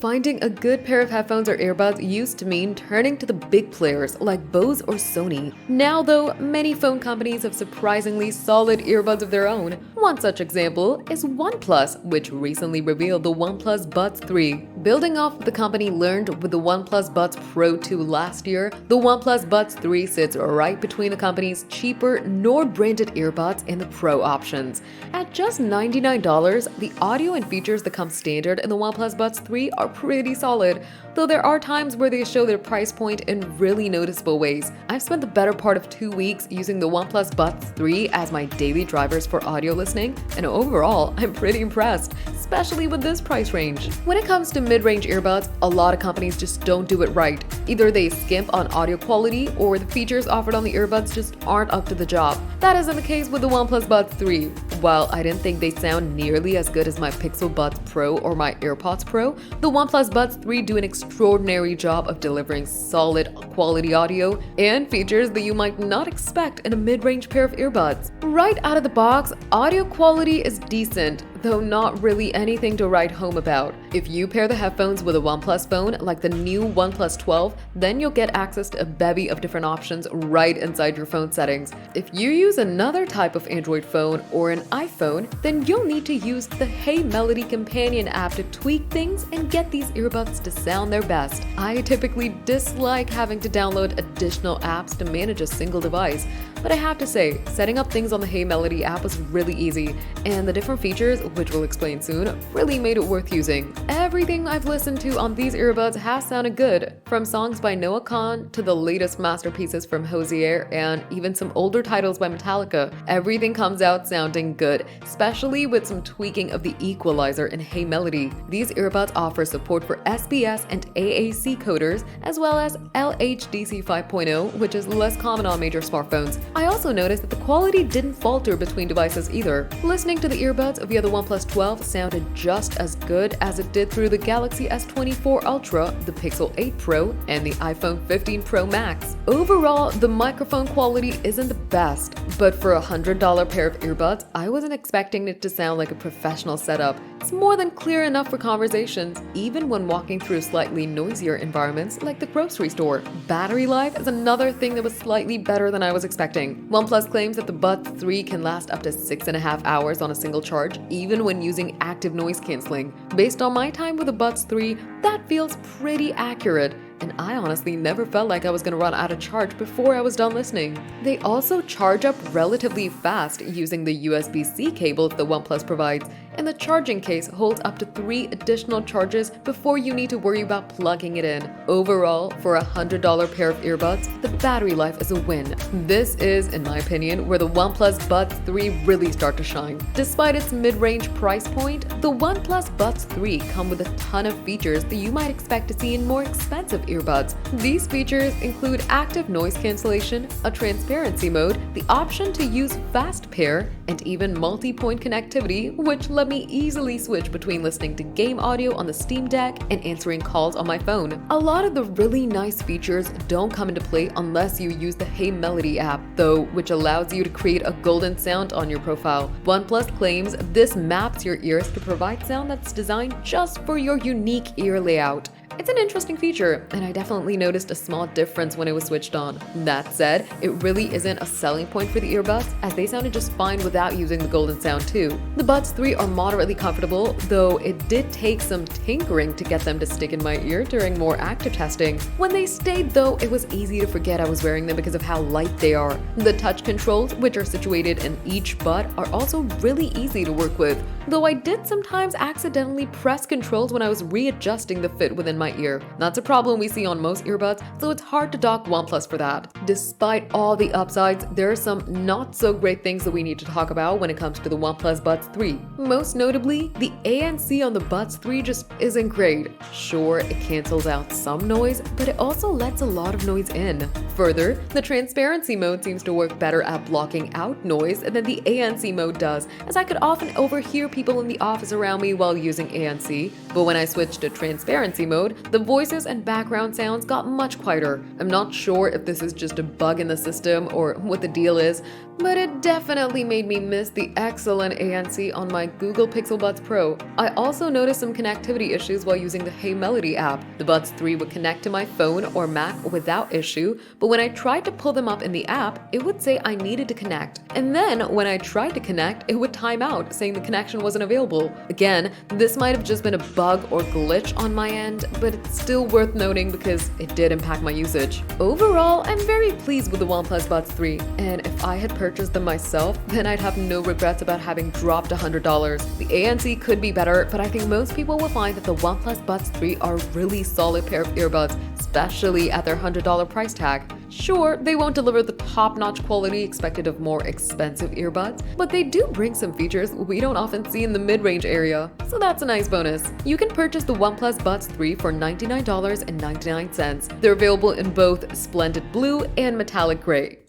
Finding a good pair of headphones or earbuds used to mean turning to the big players like Bose or Sony. Now though, many phone companies have surprisingly solid earbuds of their own. One such example is OnePlus, which recently revealed the OnePlus Buds 3. Building off what the company learned with the OnePlus Buds Pro 2 last year, the OnePlus Buds 3 sits right between the company's cheaper Nord-branded earbuds and the Pro options. At just $99, the audio and features that come standard in the OnePlus Buds 3 are pretty solid, though there are times where they show their price point in really noticeable ways. I've spent the better part of 2 weeks using the OnePlus Buds 3 as my daily drivers for audio listening, and overall, I'm pretty impressed, especially with this price range. When it comes to mid-range earbuds, a lot of companies just don't do it right. Either they skimp on audio quality, or the features offered on the earbuds just aren't up to the job. That isn't the case with the OnePlus Buds 3. While I didn't think they sound nearly as good as my Pixel Buds Pro or my AirPods Pro, the OnePlus Buds 3 do an extraordinary job of delivering solid quality audio and features that you might not expect in a mid-range pair of earbuds. Right out of the box, audio quality is decent, though not really anything to write home about. If you pair the headphones with a OnePlus phone, like the new OnePlus 12, then you'll get access to a bevy of different options right inside your phone settings. If you use another type of Android phone or an iPhone, then you'll need to use the Hey Melody companion app to tweak things and get these earbuds to sound their best. I typically dislike having to download additional apps to manage a single device, but I have to say, setting up things on the Hey Melody app was really easy, and the different features, which we'll explain soon, really made it worth using. Everything I've listened to on these earbuds has sounded good, from songs by Noah Kahan to the latest masterpieces from Hozier and even some older titles by Metallica. Everything comes out sounding good, especially with some tweaking of the equalizer in Hey Melody. These earbuds offer support for SBS and AAC coders, as well as LHDC 5.0, which is less common on major smartphones. I also noticed that the quality didn't falter between devices either. Listening to the earbuds via the OnePlus 12 sounded just as good as it did through the Galaxy S24 Ultra, the Pixel 8 Pro, and the iPhone 15 Pro Max. Overall, the microphone quality isn't the best, but for a $100 pair of earbuds, I wasn't expecting it to sound like a professional setup. It's more than clear enough for conversations, even when walking through slightly noisier environments like the grocery store. Battery life is another thing that was slightly better than I was expecting. OnePlus claims that the Buds 3 can last up to 6.5 hours on a single charge, even when using active noise cancelling. Based on my time with the Buds 3, that feels pretty accurate, and I honestly never felt like I was going to run out of charge before I was done listening. They also charge up relatively fast using the USB-C cables the OnePlus provides, and the charging case holds up to 3 additional charges before you need to worry about plugging it in. Overall, for a $100 pair of earbuds, the battery life is a win. This is, in my opinion, where the OnePlus Buds 3 really start to shine. Despite its mid-range price point, the OnePlus Buds 3 come with a ton of features that you might expect to see in more expensive earbuds. These features include active noise cancellation, a transparency mode, the option to use fast pair, and even multi-point connectivity, which let me easily switch between listening to game audio on the Steam Deck and answering calls on my phone. A lot of the really nice features don't come into play unless you use the Hey Melody app, though, which allows you to create a golden sound on your profile. OnePlus claims this maps your ears to provide sound that's designed just for your unique ear layout. It's an interesting feature, and I definitely noticed a small difference when it was switched on. That said, it really isn't a selling point for the earbuds, as they sounded just fine without using the golden sound too. The Buds 3 are moderately comfortable, though it did take some tinkering to get them to stick in my ear during more active testing. When they stayed though, it was easy to forget I was wearing them because of how light they are. The touch controls, which are situated in each bud, are also really easy to work with, though I did sometimes accidentally press controls when I was readjusting the fit within my ear. That's a problem we see on most earbuds, so it's hard to dock OnePlus for that. Despite all the upsides, there are some not so great things that we need to talk about when it comes to the OnePlus Buds 3. Most notably, the ANC on the Buds 3 just isn't great. Sure, it cancels out some noise, but it also lets a lot of noise in. Further, the transparency mode seems to work better at blocking out noise than the ANC mode does, as I could often overhear people in the office around me while using ANC, but when I switched to transparency mode, the voices and background sounds got much quieter. I'm not sure if this is just a bug in the system or what the deal is, but it definitely made me miss the excellent ANC on my Google Pixel Buds Pro. I also noticed some connectivity issues while using the Hey Melody app. The Buds 3 would connect to my phone or Mac without issue, but when I tried to pull them up in the app, it would say I needed to connect. And then when I tried to connect, it would time out, saying the connection wasn't available. Again, this might have just been a bug or glitch on my end, but it's still worth noting because it did impact my usage. Overall, I'm very pleased with the OnePlus Buds 3, and if I had purchased them myself, then I'd have no regrets about having dropped $100. The ANC could be better, but I think most people will find that the OnePlus Buds 3 are a really solid pair of earbuds, especially at their $100 price tag. Sure, they won't deliver the top-notch quality expected of more expensive earbuds, but they do bring some features we don't often see in the mid-range area, so that's a nice bonus. You can purchase the OnePlus Buds 3 for $99.99. They're available in both splendid blue and metallic gray.